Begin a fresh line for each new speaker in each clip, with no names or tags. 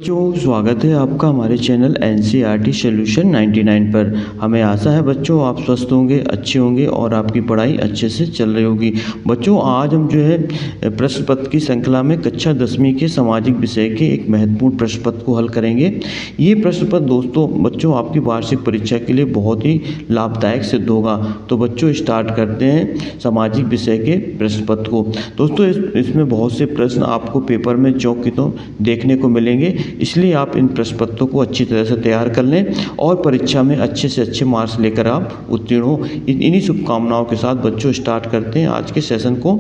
बच्चों स्वागत है आपका हमारे चैनल एनसीईआरटी सॉल्यूशन 99 पर। हमें आशा है बच्चों आप स्वस्थ होंगे, अच्छे होंगे और आपकी पढ़ाई अच्छे से चल रही होगी। बच्चों आज हम जो है प्रश्न पत्र की श्रृंखला में कक्षा 10वीं के सामाजिक विषय के एक महत्वपूर्ण प्रश्न पत्र को हल करेंगे। ये प्रश्न पत्र दोस्तों बच्चों आपकी वार्षिक परीक्षा के लिए बहुत ही लाभदायक सिद्ध होगा। तो बच्चों स्टार्ट करते हैं सामाजिक विषय के प्रश्न पत्र को। दोस्तों इसमें बहुत से प्रश्न आपको पेपर में चौक की तो देखने को मिलेंगे, इसलिए आप इन प्रश्न पत्रों को अच्छी तरह से तैयार कर लें और परीक्षा में अच्छे से अच्छे मार्क्स लेकर आप उत्तीर्ण हो। इन्हीं शुभकामनाओं के साथ बच्चों स्टार्ट करते हैं आज के सेशन को,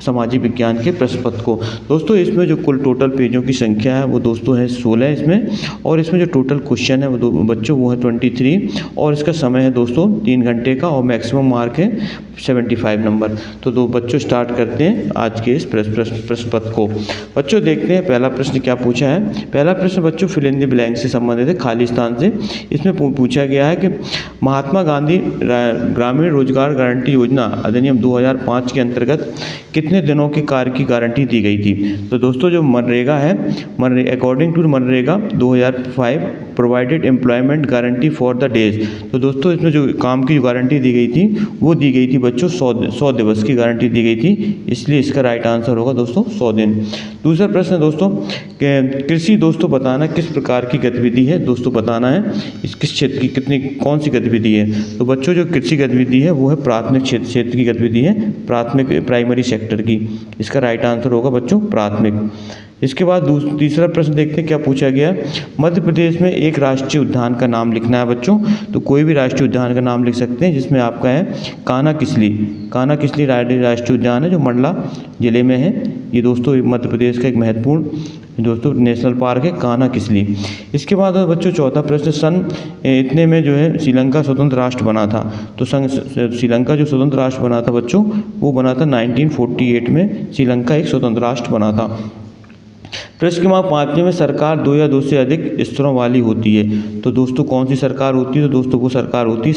सामाजिक विज्ञान के प्रश्न पत्र को। दोस्तों इसमें जो कुल टोटल पेजों की संख्या है वो दोस्तों है 16 इसमें, और इसमें जो टोटल क्वेश्चन है वो बच्चों वो है 23, और इसका समय है दोस्तों 3 घंटे का, और मैक्सिमम मार्क है 75 नंबर। तो दो बच्चों स्टार्ट करते हैं आज के इस प्रश्न पत्र को। बच्चों देखते हैं पहला प्रश्न क्या पूछा है। पहला प्रश्न बच्चों फिल इन द ब्लैंक से संबंधित है, खाली स्थान से। इसमें पूछा गया है कि महात्मा गांधी ग्रामीण रोजगार गारंटी योजना अधिनियम 2005 के अंतर्गत कितने दिनों की कार्य की गारंटी दी गई थी। तो दोस्तों जो मनरेगा है, according to MNREGA 2005 provided employment guarantee for the days. तो दोस्तों इसमें जो काम की गारंटी दी गई थी वो दी गई थी बच्चों 100 दिवस की गारंटी दी गई थी, इसलिए इसका राइट आंसर होगा दोस्तों 100 दिन। दूसरा प्रश्न है दोस्तों कृषि दोस्तों बताना किस प्रकार की गतिविधि है। दोस्तों बताना है इस किस क्षेत्र की कितनी कौन सी गतिविधि है। तो बच्चों जो कृषि गतिविधि है वो है प्राथमिक क्षेत्र की गतिविधि है, प्राइमरी सेक्टर की। इसका राइट आंसर होगा बच्चों प्राथमिक। इसके बाद तीसरा प्रश्न देखते हैं क्या पूछा गया। मध्य प्रदेश में एक राष्ट्रीय उद्यान का नाम लिखना है बच्चों। तो कोई भी राष्ट्रीय उद्यान का नाम लिख सकते हैं, जिसमें आपका है कान्हा किसली राष्ट्रीय उद्यान है जो मंडला जिले में है। ये दोस्तों मध्य प्रदेश का एक महत्वपूर्ण दोस्तों नेशनल पार्क है कान्हा किसली। इसके बाद बच्चों चौथा प्रश्न सन इतने में जो है श्रीलंका स्वतंत्र राष्ट्र बना था। तो श्रीलंका जो स्वतंत्र राष्ट्र बना था बच्चों वो बना था 1948 में श्रीलंका एक स्वतंत्र राष्ट्र बना था। प्रश्न क्रमांक 5 में सरकार 2 या 2 से अधिक स्तरों वाली होती है। तो दोस्तों कौन सी सरकार होती है। तो दोस्तों वो सरकार होती है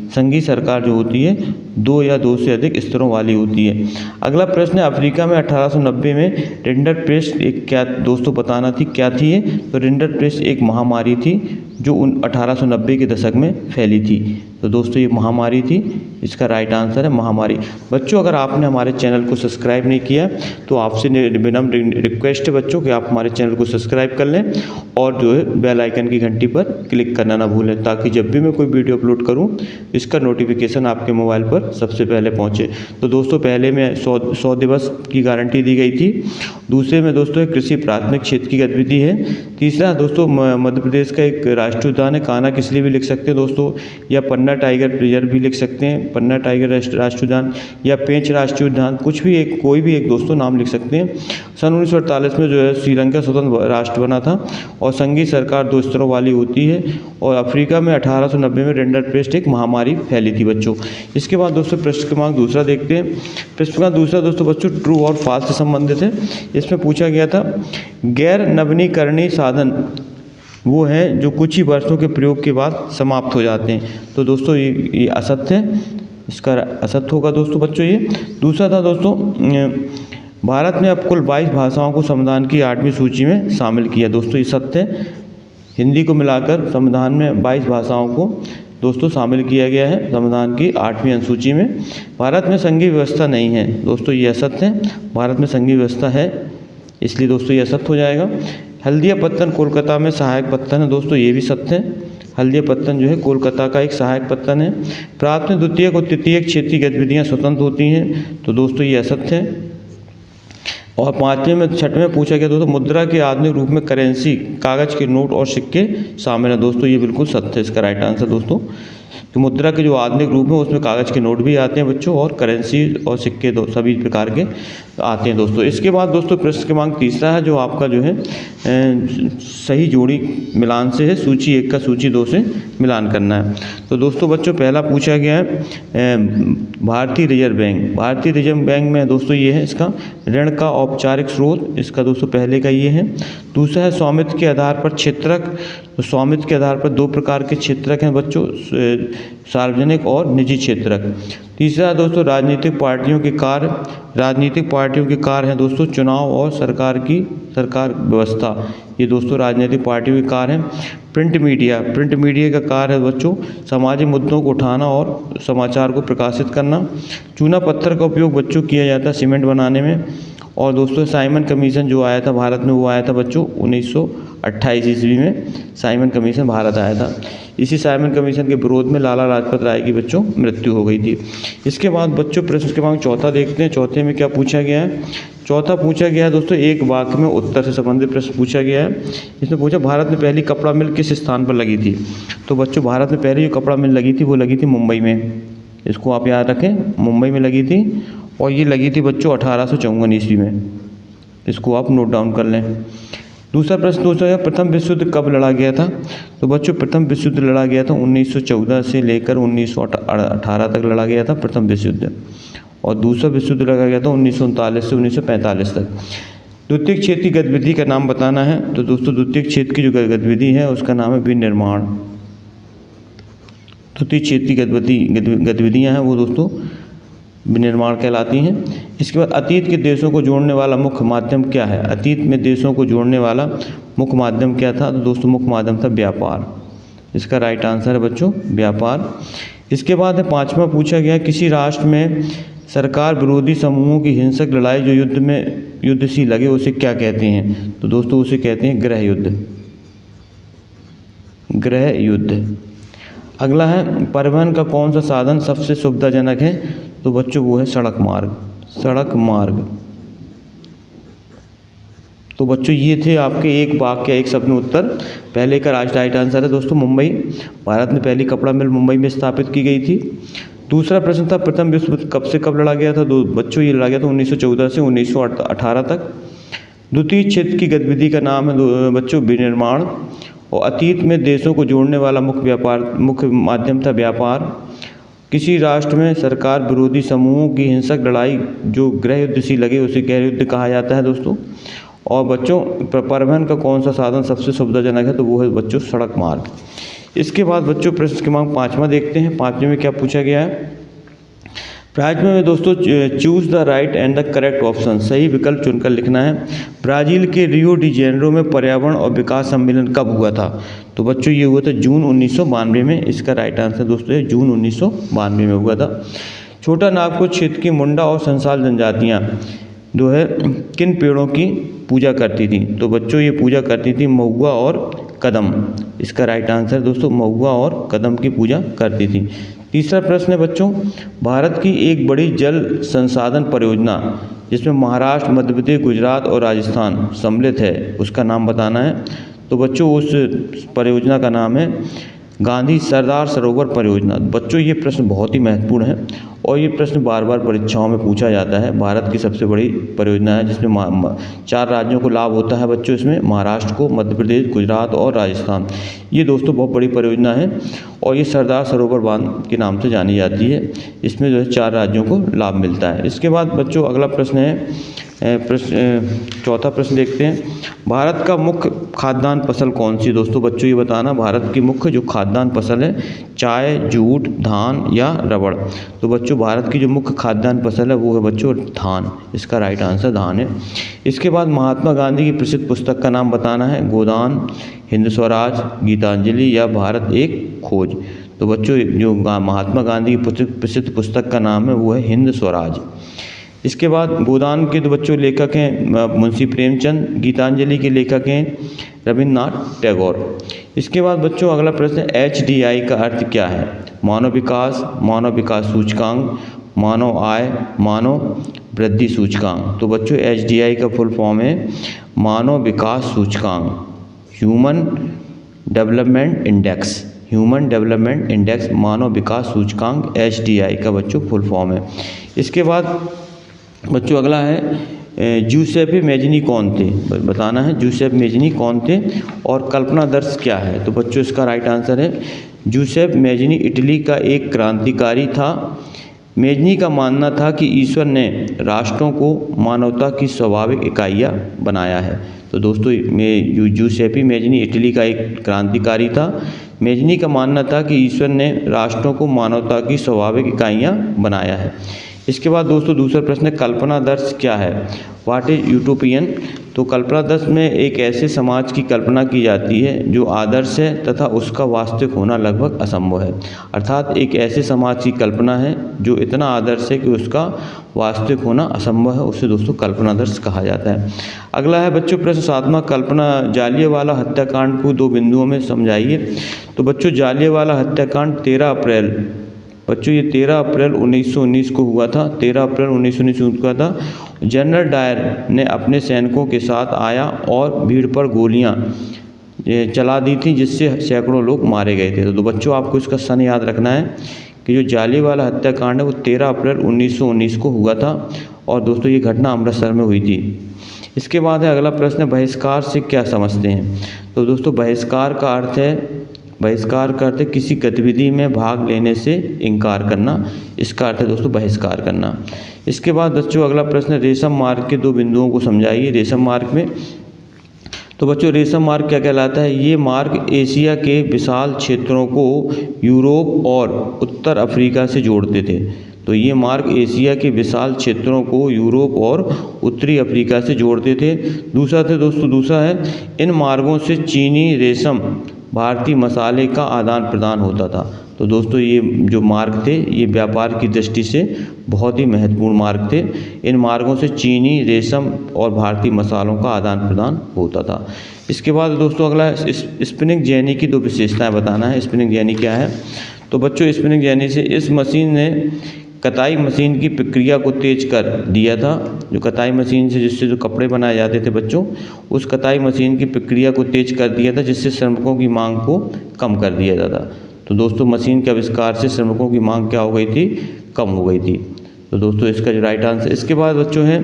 संघीय सरकार जो होती है 2 या 2 से अधिक स्तरों वाली होती है। अगला प्रश्न है अफ्रीका में 1890 में रिंडर पेस्ट एक क्या दोस्तों बताना थी क्या थी ये। तो रिंडर पेस्ट एक महामारी थी जो 1890 के दशक में फैली थी। तो दोस्तों ये महामारी थी, इसका राइट आंसर है महामारी। बच्चों अगर आपने हमारे चैनल को सब्सक्राइब नहीं किया तो आपसे विनम्र रिक्वेस्ट है बच्चों कि आप हमारे चैनल को सब्सक्राइब कर लें और जो है बेल आइकन की घंटी पर क्लिक करना ना भूलें, ताकि जब भी मैं कोई वीडियो अपलोड करूं इसका नोटिफिकेशन आपके मोबाइल पर सबसे पहले पहुंचे। तो दोस्तों पहले में 100 दिवस की गारंटी दी गई थी। दूसरे में दोस्तों कृषि प्राथमिक क्षेत्र की गतिविधि है। तीसरा दोस्तों मध्य प्रदेश का एक राष्ट्रीय उद्यान है कान्हा किसली भी लिख सकते हैं दोस्तों, या पन्ना टाइगर रिजर्व भी लिख सकते हैं, पन्ना टाइगर राष्ट्रीय उद्यान या पेंच राष्ट्रीय उद्यान, कुछ भी एक कोई भी एक दोस्तों नाम लिख सकते हैं। सन 1948 में जो है श्रीलंका स्वतंत्र राष्ट्र बना था और संघीय सरकार 2 स्तरों वाली होती है, और अफ्रीका में 1890 में रिंडर पेस्ट एक महामारी फैली थी बच्चों। इसके बाद दोस्तों प्रश्न क्रमांक दूसरा देखते हैं। प्रश्न क्रमांक दूसरा दोस्तों बच्चों ट्रू और फॉल्स से संबंधित है। इसमें पूछा गया था गैर नवीनीकरणीय साधन वो हैं जो कुछ ही वर्षों के प्रयोग के बाद समाप्त हो जाते हैं। तो दोस्तों ये असत्य है, इसका असत्य होगा दोस्तों बच्चों ये। दूसरा था दोस्तों भारत में अब कुल 22 भाषाओं को संविधान की 8वीं सूची में शामिल किया। दोस्तों ये सत्य है, हिंदी को मिलाकर संविधान में 22 भाषाओं को दोस्तों शामिल किया गया है संविधान की 8वीं अनुसूची में। भारत में संघीय व्यवस्था नहीं है। दोस्तों ये असत्य है, भारत में संघीय व्यवस्था है, इसलिए दोस्तों ये असत्य हो जाएगा। हल्दिया पत्तन कोलकाता में सहायक पत्तन है। दोस्तों ये भी सत्य है, हल्दिया पत्तन जो है कोलकाता का एक सहायक पत्तन है। प्राथमिक द्वितीयक और तृतीयक क्षेत्रीय गतिविधियाँ स्वतंत्र होती हैं। तो दोस्तों ये असत्य है। और 5वें में 6वें में पूछा गया दोस्तों मुद्रा के आधुनिक रूप में करेंसी कागज के नोट और सिक्के शामिल है। दोस्तों ये बिल्कुल सत्य है, इसका राइट आंसर दोस्तों। तो मुद्रा के जो आधुनिक रूप में उसमें कागज़ के नोट भी आते हैं बच्चों, और करेंसी और सिक्के सभी प्रकार के आते हैं दोस्तों। इसके बाद दोस्तों प्रश्न क्रमांक तीसरा है जो आपका जो है सही जोड़ी मिलान से है, सूची 1 का सूची 2 से मिलान करना है। तो दोस्तों बच्चों पहला पूछा गया है भारतीय रिजर्व बैंक में दोस्तों ये है इसका ऋण का औपचारिक स्रोत, इसका दोस्तों पहले का ये है। दूसरा है स्वामित्व के आधार पर क्षेत्रक। तो स्वामित्व के आधार पर 2 प्रकार के क्षेत्रक हैं बच्चों, सार्वजनिक और निजी क्षेत्रक। तीसरा दोस्तों राजनीतिक पार्टियों के कार्य। राजनीतिक पार्टियों के कार्य हैं दोस्तों चुनाव और सरकार व्यवस्था। ये दोस्तों राजनीतिक पार्टियों के कार्य हैं। प्रिंट मीडिया का कार्य है बच्चों सामाजिक मुद्दों को उठाना और समाचार को प्रकाशित करना। चूना पत्थर का उपयोग बच्चों किया जाता है सीमेंट बनाने में। और दोस्तों साइमन कमीशन जो आया था भारत में, वो आया था बच्चों 1928 ईस्वी में साइमन कमीशन भारत आया था। इसी साइमन कमीशन के विरोध में लाला लाजपत राय की बच्चों मृत्यु हो गई थी। इसके बाद बच्चों प्रश्न क्रमांक चौथा देखते हैं। चौथे में क्या पूछा गया है? चौथा पूछा गया है दोस्तों एक वाक्य में उत्तर से संबंधित प्रश्न पूछा गया है। इसमें पूछा भारत में पहली कपड़ा मिल किस स्थान पर लगी थी? तो बच्चों भारत में पहली जो कपड़ा मिल लगी थी वो लगी थी मुंबई में। इसको आप याद रखें, मुंबई में लगी थी और ये लगी थी बच्चों 1854 ईस्वी में। इसको आप नोट डाउन कर लें। दूसरा प्रश्न दोस्तों है प्रथम विश्व युद्ध कब लड़ा गया था? तो बच्चों प्रथम विश्व युद्ध लड़ा गया था 1914 से लेकर 1918 तक लड़ा गया था प्रथम विश्व युद्ध। और दूसरा विश्व युद्ध लड़ा गया था 1939 से 1945 तक। द्वितीय क्षेत्र की गतिविधि का नाम बताना है। तो दोस्तों द्वितीय क्षेत्र की जो गतिविधि है उसका नाम है विनिर्माण। द्वितीय क्षेत्र की गतिविधियाँ हैं वो दोस्तों विनिर्माण कहलाती हैं। इसके बाद अतीत के देशों को जोड़ने वाला मुख्य माध्यम क्या है? अतीत में देशों को जोड़ने वाला मुख्य माध्यम क्या था? तो दोस्तों मुख्य माध्यम था व्यापार। इसका राइट आंसर है बच्चों व्यापार। इसके बाद है पांचवा पूछा गया किसी राष्ट्र में सरकार विरोधी समूहों की हिंसक लड़ाई जो युद्ध सी लगे उसे क्या कहते हैं? तो दोस्तों उसे कहते हैं गृह युद्ध। गृह युद्ध। अगला है परिवहन का कौन सा साधन सबसे सुविधाजनक है? तो बच्चों वो है सड़क मार्ग। तो बच्चों ये थे आपके एक वाक्य एक शब्द में उत्तर। पहले का राइट आंसर है दोस्तों मुंबई। भारत में पहली कपड़ा मिल मुंबई में स्थापित की गई थी। दूसरा प्रश्न था प्रथम विश्व युद्ध कब से कब लड़ा गया था? बच्चों ये लड़ा गया था 1914 से 1918 तक। द्वितीय क्षेत्र की गतिविधि का नाम है बच्चों विनिर्माण। और अतीत में देशों को जोड़ने वाला मुख्य माध्यम था व्यापार। किसी राष्ट्र में सरकार विरोधी समूहों की हिंसक लड़ाई जो गृह युद्ध सी लगे उसे गृह युद्ध कहा जाता है दोस्तों। और बच्चों परिवहन का कौन सा साधन सबसे सुविधाजनक है? तो वो है बच्चों सड़क मार्ग। इसके बाद बच्चों प्रश्न क्रमांक पाँचवा देखते हैं। पाँचवें में क्या पूछा गया है? पाँचवें में दोस्तों choose the right and the correct option, सही विकल्प चुनकर लिखना है। ब्राज़ील के रियो डी जेनेरो में पर्यावरण और विकास सम्मेलन कब हुआ था? तो बच्चों ये हुआ था जून 1992 में। इसका राइट आंसर दोस्तों है जून 1992 में हुआ था। छोटा नागपुर क्षेत्र की मुंडा और संसाल जनजातियाँ जो है किन पेड़ों की पूजा करती थी? तो बच्चों ये पूजा करती थी महुआ और कदम। इसका राइट आंसर दोस्तों महुआ और कदम की पूजा करती थी। तीसरा प्रश्न है बच्चों भारत की एक बड़ी जल संसाधन परियोजना जिसमें महाराष्ट्र, मध्य प्रदेश, गुजरात और राजस्थान सम्मिलित है उसका नाम बताना है। तो बच्चों उस परियोजना का नाम है गांधी सरदार सरोवर परियोजना। बच्चों ये प्रश्न बहुत ही महत्वपूर्ण है और ये प्रश्न बार बार परीक्षाओं में पूछा जाता है। भारत की सबसे बड़ी परियोजना है जिसमें 4 राज्यों को लाभ होता है बच्चों। इसमें महाराष्ट्र को, मध्य प्रदेश, गुजरात और राजस्थान। ये दोस्तों बहुत बड़ी परियोजना है और ये सरदार सरोवर बांध के नाम से जानी जाती है। इसमें जो है 4 राज्यों को लाभ मिलता है। इसके बाद बच्चों अगला प्रश्न है चौथा प्रश्न देखते हैं। भारत का मुख्य खाद्यान्न फसल कौन सी? दोस्तों बच्चों ये बताना भारत की मुख्य जो खाद्यान्न फसल है चाय, जूट, धान या रबड़। तो बच्चों भारत की जो मुख्य खाद्यान्न फसल है वो है बच्चों धान। इसका राइट आंसर धान है। इसके बाद महात्मा गांधी की प्रसिद्ध पुस्तक का नाम बताना है गोदान, हिंद स्वराज, गीतांजलि या भारत एक खोज। तो बच्चों जो महात्मा गांधी की प्रसिद्ध पुस्तक का नाम है वो है हिंद स्वराज। इसके बाद गोदान के तो बच्चों लेखक हैं मुंशी प्रेमचंद, गीतांजलि के लेखक हैं रविन्द्रनाथ टैगोर। इसके बाद बच्चों अगला प्रश्न है HDI का अर्थ क्या है? मानव विकास सूचकांक, मानव आय, मानव वृद्धि सूचकांक। तो बच्चों HDI का फुल फॉर्म है मानव विकास सूचकांक, ह्यूमन डेवलपमेंट इंडेक्स, मानव विकास सूचकांक HDI का बच्चों फुल फॉर्म है। इसके बाद बच्चों अगला है जूसेppe मैजिनी कौन थे? बताना है जूसेppe मैजिनी कौन थे और कल्पनादर्श क्या है? तो बच्चों इसका राइट आंसर है जूसेppe मैजिनी इटली का एक क्रांतिकारी था। मैजिनी का मानना था कि ईश्वर ने राष्ट्रों को मानवता की स्वाभाविक इकाइयाँ बनाया है। तो दोस्तों जूसेppe मैजिनी इटली का एक क्रांतिकारी था। मेजनी का मानना था कि ईश्वर ने राष्ट्रों को मानवता की स्वाभाविक इकाइयाँ बनाया है। इसके बाद दोस्तों दूसरा प्रश्न है, कल्पनादर्श क्या है? What is utopian? तो कल्पनादर्श में एक ऐसे समाज की कल्पना की जाती है जो आदर्श है तथा उसका वास्तविक होना लगभग असंभव है। अर्थात एक ऐसे समाज की कल्पना है जो इतना आदर्श है कि उसका वास्तविक होना असंभव है, उसे दोस्तों कल्पनादर्श कहा जाता है। अगला है बच्चों प्रश्न 7वां, कल्पना जालियांवाला हत्याकांड को 2 बिंदुओं में समझाइए। तो बच्चों जालियांवाला हत्याकांड 13 अप्रैल, बच्चों ये 13 अप्रैल 1919 को हुआ था। 13 अप्रैल 1919 को हुआ था। जनरल डायर ने अपने सैनिकों के साथ आया और भीड़ पर गोलियां चला दी थी, जिससे सैकड़ों लोग मारे गए थे। तो बच्चों आपको इसका सन याद रखना है कि जो जालियांवाला हत्याकांड है वो 13 अप्रैल 1919 को हुआ था और दोस्तों ये घटना अमृतसर में हुई थी। इसके बाद है अगला प्रश्न, बहिष्कार से क्या समझते हैं? तो दोस्तों बहिष्कार का अर्थ है किसी गतिविधि में भाग लेने से इनकार करना, इसका अर्थ है दोस्तों बहिष्कार करना। इसके बाद बच्चों अगला प्रश्न, रेशम मार्ग के 2 बिंदुओं को समझाइए। रेशम मार्ग में, तो बच्चों रेशम मार्ग क्या कहलाता है? ये मार्ग एशिया के विशाल क्षेत्रों को यूरोप और उत्तर अफ्रीका से जोड़ते थे। तो ये मार्ग एशिया के विशाल क्षेत्रों को यूरोप और उत्तरी अफ्रीका से जोड़ते थे। दूसरा है इन मार्गों से चीनी रेशम, भारतीय मसाले का आदान प्रदान होता था। तो दोस्तों ये जो मार्ग थे ये व्यापार की दृष्टि से बहुत ही महत्वपूर्ण मार्ग थे। इन मार्गों से चीनी रेशम और भारतीय मसालों का आदान प्रदान होता था। इसके बाद दोस्तों अगला स्पिनिंग जेनी की 2 विशेषताएं बताना है। स्पिनिंग जेनी क्या है? तो बच्चों स्पिनिंग जेनी से इस मशीन ने कताई मशीन की प्रक्रिया को तेज कर दिया था। जो कताई मशीन से जिससे जो कपड़े बनाए जाते थे बच्चों, उस कताई मशीन की प्रक्रिया को तेज कर दिया था, जिससे श्रमिकों की मांग को कम कर दिया जाता। तो दोस्तों मशीन के आविष्कार से श्रमिकों की मांग क्या हो गई थी? कम हो गई थी। तो दोस्तों इसका जो राइट आंसर। इसके बाद बच्चों है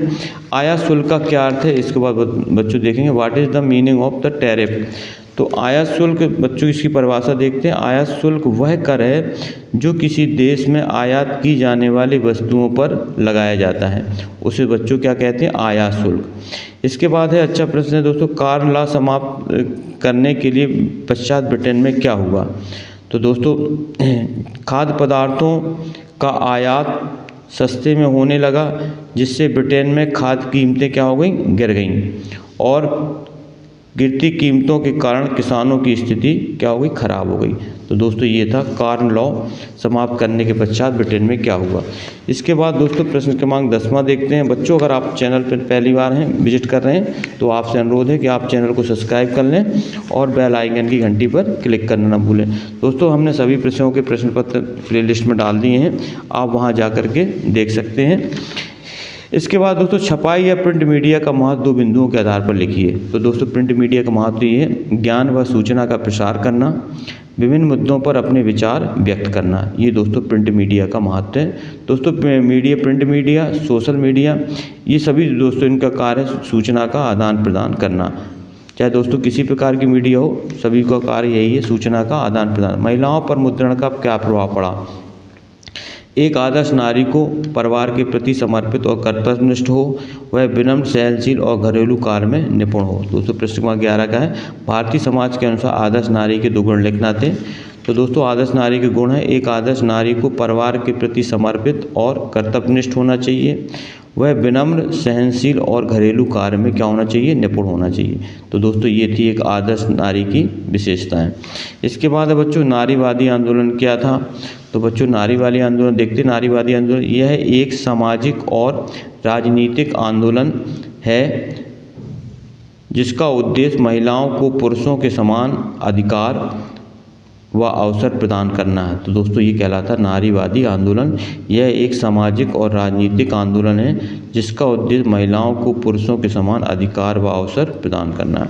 आयात शुल्क का क्या अर्थ है? इसके बाद बच्चों देखेंगे what is the meaning of the tariff. तो आयात शुल्क बच्चों इसकी परिभाषा देखते हैं। आयात शुल्क वह कर है जो किसी देश में आयात की जाने वाली वस्तुओं पर लगाया जाता है, उसे बच्चों क्या कहते हैं? आयात शुल्क। इसके बाद है अच्छा प्रश्न है दोस्तों, कार्न लॉ समाप्त करने के लिए पश्चात ब्रिटेन में क्या हुआ? तो दोस्तों खाद्य पदार्थों का आयात सस्ते में होने लगा, जिससे ब्रिटेन में खाद्य कीमतें क्या हो गई? गिर गईं और गिरती कीमतों के कारण किसानों की स्थिति क्या हो गई? खराब हो गई। तो दोस्तों ये था कार्न लॉ समाप्त करने के पश्चात ब्रिटेन में क्या हुआ। इसके बाद दोस्तों प्रश्न क्रमांक 10वां देखते हैं। बच्चों अगर आप चैनल पर पहली बार हैं, विजिट कर रहे हैं, तो आपसे अनुरोध है कि आप चैनल को सब्सक्राइब कर लें और बेल आइकन की घंटी पर क्लिक करना ना भूलें। दोस्तों हमने सभी प्रश्नों के प्रश्न पत्र प्लेलिस्ट में डाल दिए हैं, आप वहाँ जा कर के देख सकते हैं। इसके बाद दोस्तों छपाई या प्रिंट मीडिया का महत्व 2 बिंदुओं के आधार पर लिखिए। तो दोस्तों प्रिंट मीडिया का महत्व ये है, ज्ञान व सूचना का प्रसार करना, विभिन्न मुद्दों पर अपने विचार व्यक्त करना, ये दोस्तों प्रिंट मीडिया का महत्व है। दोस्तों प्रिंट मीडिया, सोशल मीडिया, ये सभी दोस्तों इनका कार्य सूचना का आदान प्रदान करना। चाहे दोस्तों किसी प्रकार की मीडिया हो, सभी का कार्य यही है, सूचना का आदान प्रदान। महिलाओं पर मुद्रण का क्या प्रभाव पड़ा? एक आदर्श नारी को परिवार के प्रति समर्पित और कर्तव्यनिष्ठ हो, वह विनम्र, सहनशील और घरेलू कार्य में निपुण हो। दोस्तों प्रश्न क्रमांक 11 का है, भारतीय समाज के अनुसार आदर्श नारी के 2 गुण लिखना थे। तो दोस्तों आदर्श नारी के गुण है, एक आदर्श नारी को परिवार के प्रति समर्पित और कर्तव्यनिष्ठ होना चाहिए, वह विनम्र, सहनशील और घरेलू कार्य में क्या होना चाहिए? निपुण होना चाहिए। तो दोस्तों ये थी एक आदर्श नारी की विशेषताएं। इसके बाद बच्चों नारीवादी आंदोलन क्या था? तो बच्चों नारीवादी आंदोलन देखते हैं। नारीवादी आंदोलन यह एक सामाजिक और राजनीतिक आंदोलन है जिसका उद्देश्य महिलाओं को पुरुषों के समान अधिकार व अवसर प्रदान करना है। तो दोस्तों ये कहलाता है नारीवादी आंदोलन। यह एक सामाजिक और राजनीतिक आंदोलन है जिसका उद्देश्य महिलाओं को पुरुषों के समान अधिकार व अवसर प्रदान करना है।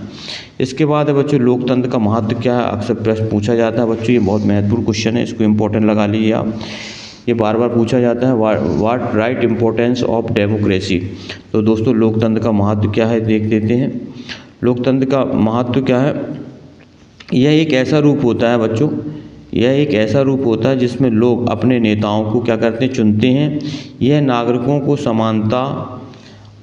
इसके बाद है बच्चों लोकतंत्र का महत्व क्या है? अक्सर प्रश्न पूछा जाता है बच्चों, ये बहुत महत्वपूर्ण क्वेश्चन है, इसको इम्पोर्टेंट लगा लीजिए आप। ये बार बार पूछा जाता है, what right importance of democracy. तो दोस्तों लोकतंत्र का महत्व क्या है देख देते हैं। लोकतंत्र का महत्व क्या है? यह एक ऐसा रूप होता है बच्चों, यह एक ऐसा रूप होता है जिसमें लोग अपने नेताओं को क्या करते हैं? चुनते हैं। यह नागरिकों को समानता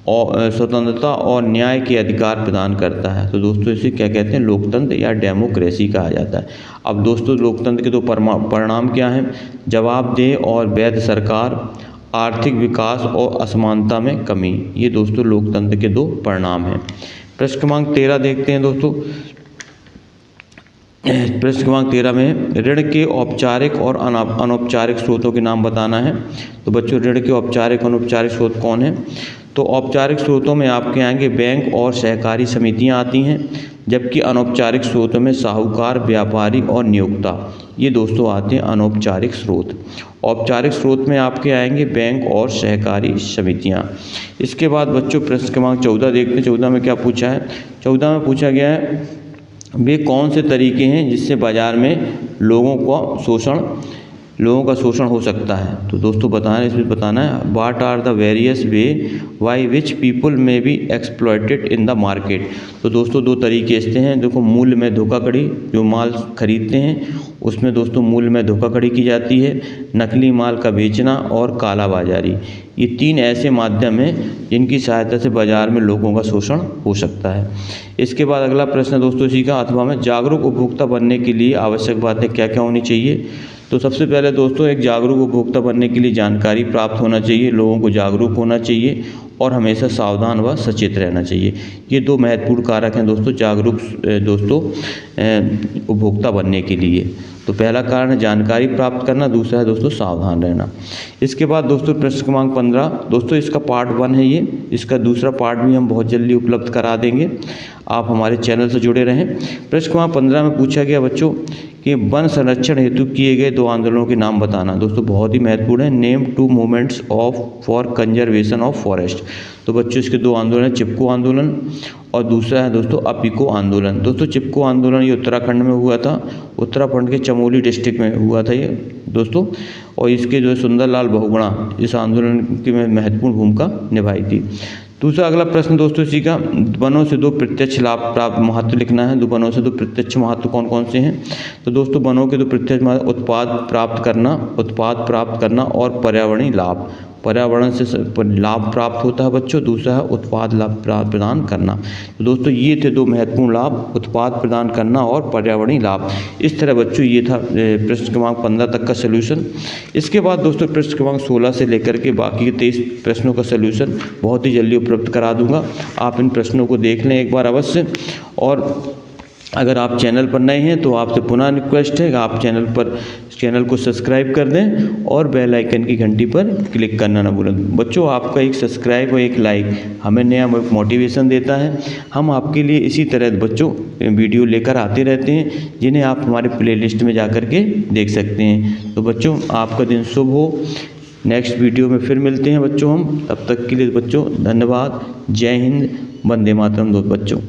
और स्वतंत्रता और न्याय के अधिकार प्रदान करता है। तो दोस्तों इसे क्या कहते हैं, लोकतंत्र या डेमोक्रेसी कहा जाता है। अब दोस्तों लोकतंत्र के दो परिणाम क्या हैं, जवाबदेह और वैध सरकार, आर्थिक विकास और असमानता में कमी। ये दोस्तों लोकतंत्र के दो परिणाम हैं। प्रश्न क्रमांक 13 देखते हैं दोस्तों। प्रश्न क्रमांक 13 में ऋण के औपचारिक और अनौपचारिक स्रोतों के नाम बताना है। तो बच्चों ऋण के औपचारिक और अनौपचारिक स्रोत कौन है? तो औपचारिक स्रोतों में आपके आएंगे बैंक और सहकारी समितियां आती हैं, जबकि अनौपचारिक स्रोतों में साहूकार, व्यापारी और नियोक्ता, ये दोस्तों आते हैं अनौपचारिक स्रोत। औपचारिक स्रोत में आपके आएंगे बैंक और सहकारी समितियां। इसके बाद बच्चों प्रश्न क्रमांक 14 देखते हैं। 14 में क्या पूछा है? 14 में पूछा गया है वे कौन से तरीके हैं जिससे बाजार में लोगों का शोषण हो सकता है। तो दोस्तों इसमें बताना है what are the various way by which people may be exploited in the market. तो दोस्तों दो तरीके ऐसे हैं, देखो मूल्य में धोखाधड़ी, जो माल खरीदते हैं उसमें दोस्तों मूल्य में धोखाधड़ी की जाती है, नकली माल का बेचना और काला बाजारी। ये तीन ऐसे माध्यम हैं जिनकी सहायता से बाजार में लोगों का शोषण हो सकता है। इसके बाद अगला प्रश्न है दोस्तों इसी का, अथवा में जागरूक उपभोक्ता बनने के लिए आवश्यक बातें क्या क्या होनी चाहिए। तो सबसे पहले दोस्तों एक जागरूक उपभोक्ता बनने के लिए जानकारी प्राप्त होना चाहिए, लोगों को जागरूक होना चाहिए और हमेशा सावधान व सचेत रहना चाहिए। ये दो महत्वपूर्ण कारक हैं दोस्तों जागरूक उपभोक्ता बनने के लिए। तो पहला कारण है जानकारी प्राप्त करना, दूसरा है दोस्तों सावधान रहना। इसके बाद दोस्तों प्रश्न क्रमांक 15, दोस्तों इसका पार्ट 1 है ये, इसका दूसरा पार्ट भी हम बहुत जल्दी उपलब्ध करा देंगे, आप हमारे चैनल से जुड़े रहें। प्रश्न क्रमांक 15 में पूछा गया बच्चों कि वन संरक्षण हेतु किए गए 2 आंदोलनों के नाम बताना। दोस्तों बहुत ही महत्वपूर्ण है, name 2 movements for conservation of forest. तो बच्चों इसके 2 आंदोलन हैं, चिपको आंदोलन और दूसरा है दोस्तों अपिको आंदोलन। दोस्तों चिपको आंदोलन ये उत्तराखंड में हुआ था, उत्तराखंड के चमोली डिस्ट्रिक्ट में हुआ था ये दोस्तों, और इसके जो सुंदरलाल बहुगुणा इस आंदोलन की में महत्वपूर्ण भूमिका निभाई थी। दूसरा अगला प्रश्न दोस्तों इसी का, वनों से 2 प्रत्यक्ष लाभ प्राप्त महत्व लिखना है। वनों से 2 प्रत्यक्ष महत्व कौन कौन से हैं। तो दोस्तों वनों के 2 प्रत्यक्ष महत्व उत्पाद प्राप्त करना और पर्यावरणीय लाभ। पर्यावरण से लाभ प्राप्त होता है बच्चों, दूसरा है उत्पाद लाभ प्रदान करना। तो दोस्तों ये थे 2 महत्वपूर्ण लाभ, उत्पाद प्रदान करना और पर्यावरणीय लाभ। इस तरह बच्चों ये था प्रश्न क्रमांक 15 तक का सलूशन। इसके बाद दोस्तों प्रश्न क्रमांक 16 से लेकर के बाकी के 23 प्रश्नों का सलूशन बहुत ही जल्दी उपलब्ध करा दूंगा। आप इन प्रश्नों को देख लें एक बार अवश्य, और अगर आप चैनल पर नए हैं तो आपसे पुनः रिक्वेस्ट है कि आप चैनल को सब्सक्राइब कर दें और बेल आइकन की घंटी पर क्लिक करना ना भूलें। बच्चों आपका एक सब्सक्राइब और एक लाइक हमें नया मोटिवेशन देता है। हम आपके लिए इसी तरह बच्चों वीडियो लेकर आते रहते हैं, जिन्हें आप हमारे प्लेलिस्ट में जा कर के देख सकते हैं। तो बच्चों आपका दिन शुभ हो। नेक्स्ट वीडियो में फिर मिलते हैं बच्चों हम, तब तक के लिए बच्चों धन्यवाद। जय हिंद, वंदे मातरम बच्चों।